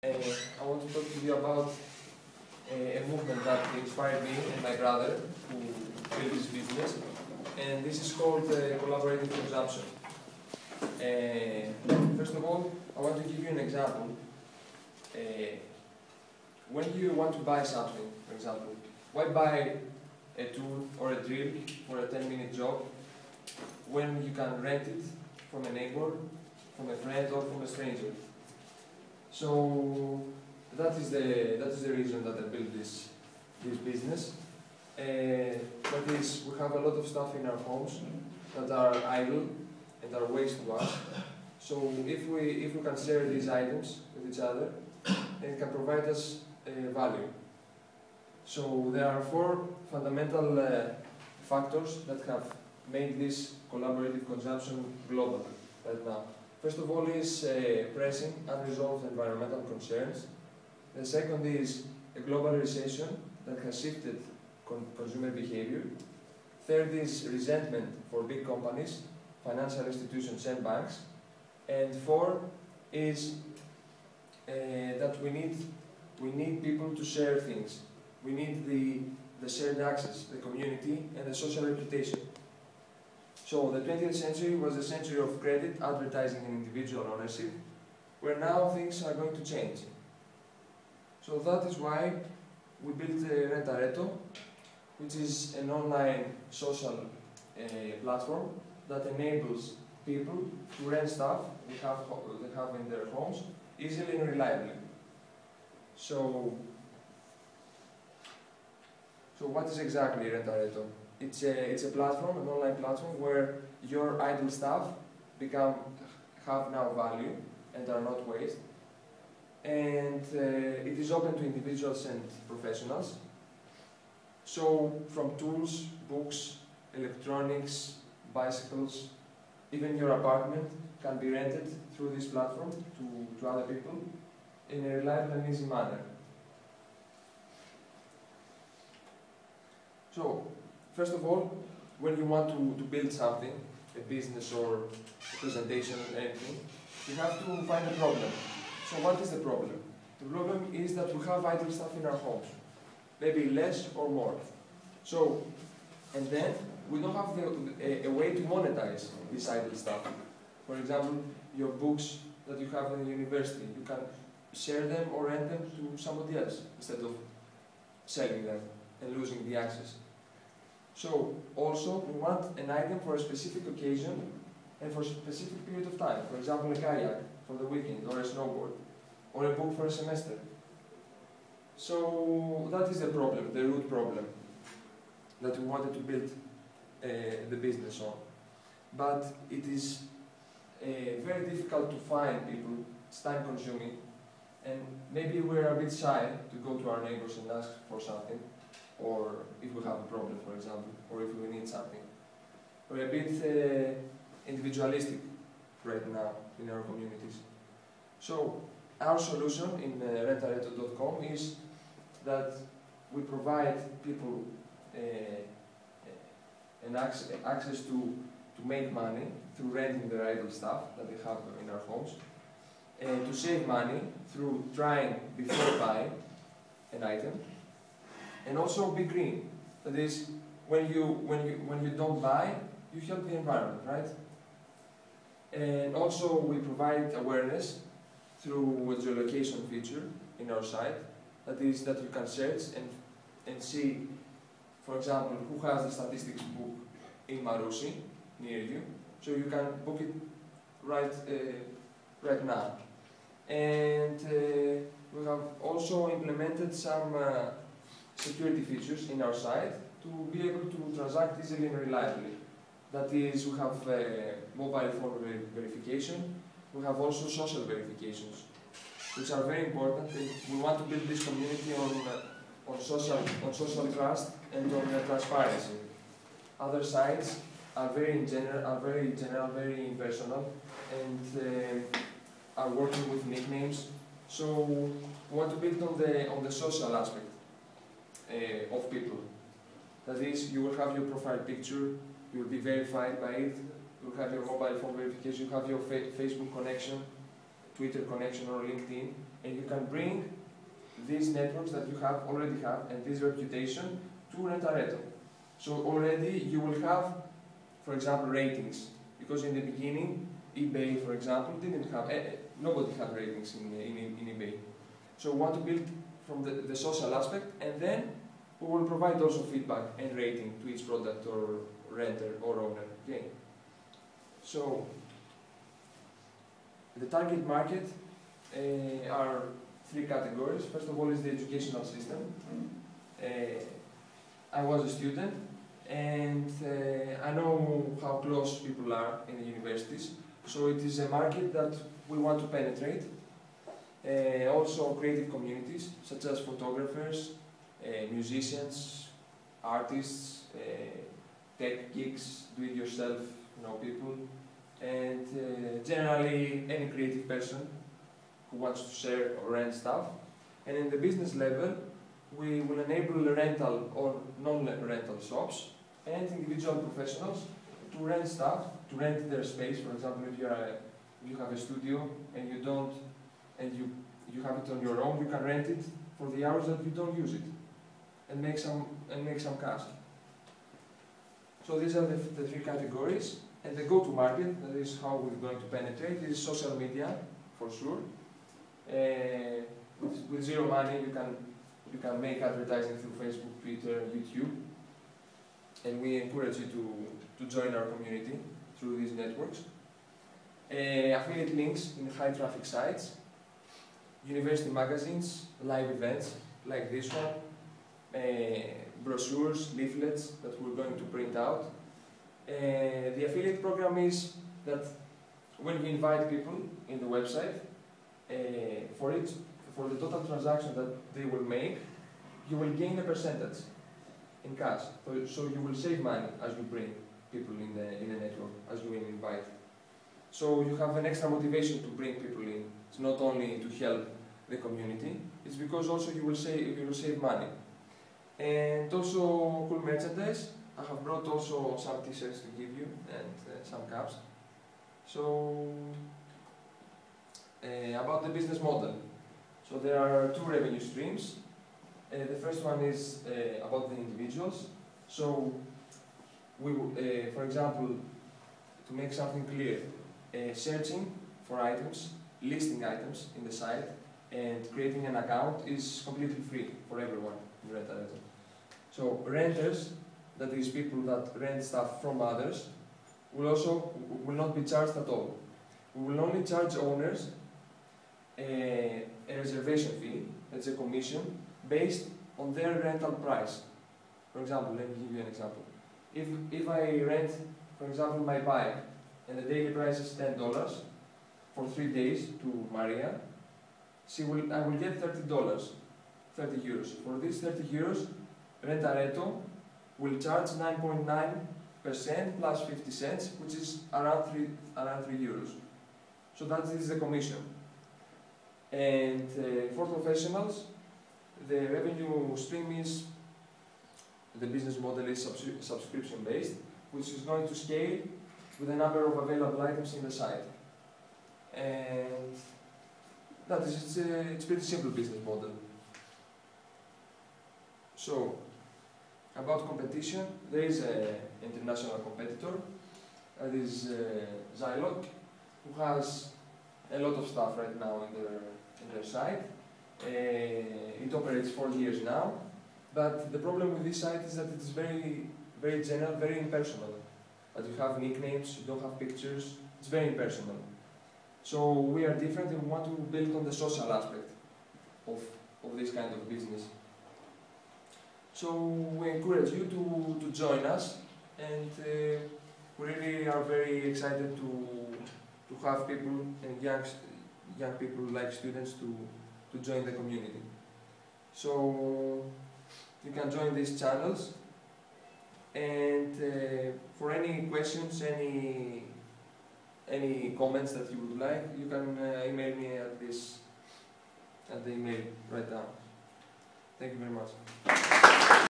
I want to talk to you about a movement that inspired me and my brother to build this business, and this is called collaborative consumption. First of all, I want to give you an example. When you want to buy something, for example, why buy a tool or a drill for a 10-minute job when you can rent it from a neighbor, from a friend, or from a stranger? So that is the reason that I built this business. That is, we have a lot of stuff in our homes that are idle and are waste to us. So if we can share these items with each other, it can provide us value. So there are 4 fundamental factors that have made this collaborative consumption global right now. First of all is pressing unresolved environmental concerns. The second is a global recession that has shifted consumer behavior. Third is resentment for big companies, financial institutions and banks. And 4 is that we need people to share things. We need the shared access, the community, and the social reputation. So the 20th century was the century of credit, advertising, and individual ownership, where now things are going to change. So that is why we built Rentareto, which is an online social platform that enables people to rent stuff they have in their homes easily and reliably. So what is exactly Rentareto? It's a platform, an online platform, where your idle stuff have now value and are not waste. And it is open to individuals and professionals. So from tools, books, electronics, bicycles, even your apartment can be rented through this platform to other people in a reliable and easy manner. So, first of all, when you want to build something, a business or a presentation or anything, you have to find a problem. So what is the problem? The problem is that we have idle stuff in our homes, maybe less or more. So, and then we don't have a way to monetize this idle stuff. For example, your books that you have in the university, you can share them or rent them to somebody else instead of selling them and losing the access. So, also, we want an item for a specific occasion and for a specific period of time. For example, a kayak for the weekend, or a snowboard, or a book for a semester. So, that is the problem, the root problem that we wanted to build the business on. But it is very difficult to find people, it's time consuming, and maybe we're a bit shy to go to our neighbors and ask for something, or if we have a problem, for example, or if we need something. We're a bit individualistic right now in our communities. So our solution in rentareto.com is that we provide people an access to make money through renting their idle stuff that they have in our homes, and to save money through trying before buying an item, and also be green. That is, when you don't buy, you help the environment, right? And also we provide awareness through a geolocation feature in our site. That is, that you can search and see, for example, who has the statistics book in Marousi near you, so you can book it right now. And we have also implemented some security features in our site to be able to transact easily and reliably. That is, we have mobile phone verification. We have also social verifications, which are very important. We want to build this community on social trust and on transparency. Other sites are very general, very impersonal, and are working with nicknames. So we want to build on the social aspect of people. That is, you will have your profile picture, you will be verified by it, you will have your mobile phone verification, you have your Facebook connection, Twitter connection or LinkedIn, and you can bring these networks that you already have and this reputation to Rentareto. So already you will have, for example, ratings, because in the beginning eBay, for example, didn't have, nobody had ratings in eBay. So we want to build from the social aspect, and then we will provide also feedback and rating to each product or renter or owner. Okay. So the target market are three categories. First of all is the educational system. I was a student, and I know how close people are in the universities. So it is a market that we want to penetrate. Also creative communities, such as photographers, musicians, artists, tech geeks, do-it-yourself people, and generally any creative person who wants to share or rent stuff. And in the business level, we will enable rental or non-rental shops and individual professionals to rent stuff, to rent their space. For example, if you have a studio and you have it on your own, you can rent it for the hours that you don't use it and make some cash. So these are the three categories. And the go-to-market, that is how we're going to penetrate, is social media, for sure. With zero money, you can make advertising through Facebook, Twitter, YouTube. And we encourage you to join our community through these networks. Affiliate links in high-traffic sites, university magazines, live events like this one, brochures, leaflets that we're going to print out. The affiliate program is that when you invite people in the website, for the total transaction that they will make, you will gain a percentage in cash. So you will save money as you bring people in the network, as you invite. So you have an extra motivation to bring people in. It's not only to help the community, it's because also you will save money. And also cool merchandise. I have brought also some t-shirts to give you and some caps. So about the business model. So there are two revenue streams. The first one is about the individuals. So we, for example, to make something clear, searching for items, listing items in the site, and creating an account is completely free for everyone in Rentareto. So renters, that is people that rent stuff from others, will not be charged at all. We will only charge owners a reservation fee, that's a commission, based on their rental price. For example, let me give you an example. If I rent, for example, my bike, and the daily price is $10 for 3 days to Maria, I will get $30, 30 euros. For these 30 euros, Rentareto will charge 9.9% plus 50 cents, which is around 3 euros. So that is the commission. And for professionals, the revenue stream is, the business model is subscription based, which is going to scale with the number of available items in the site. And that is, it's a pretty simple business model. So, about competition, there is an international competitor, that is Zilog, who has a lot of stuff right now in their site. It operates 4 years now, but the problem with this site is that it is very, very general, very impersonal. That you have nicknames, you don't have pictures, it's very impersonal. So we are different and we want to build on the social aspect of this kind of business. So we encourage you to join us, and we really are very excited to have people and young people like students to join the community. So you can join these channels, and for any questions, any comments that you would like, you can email me at the email right now. Thank you very much.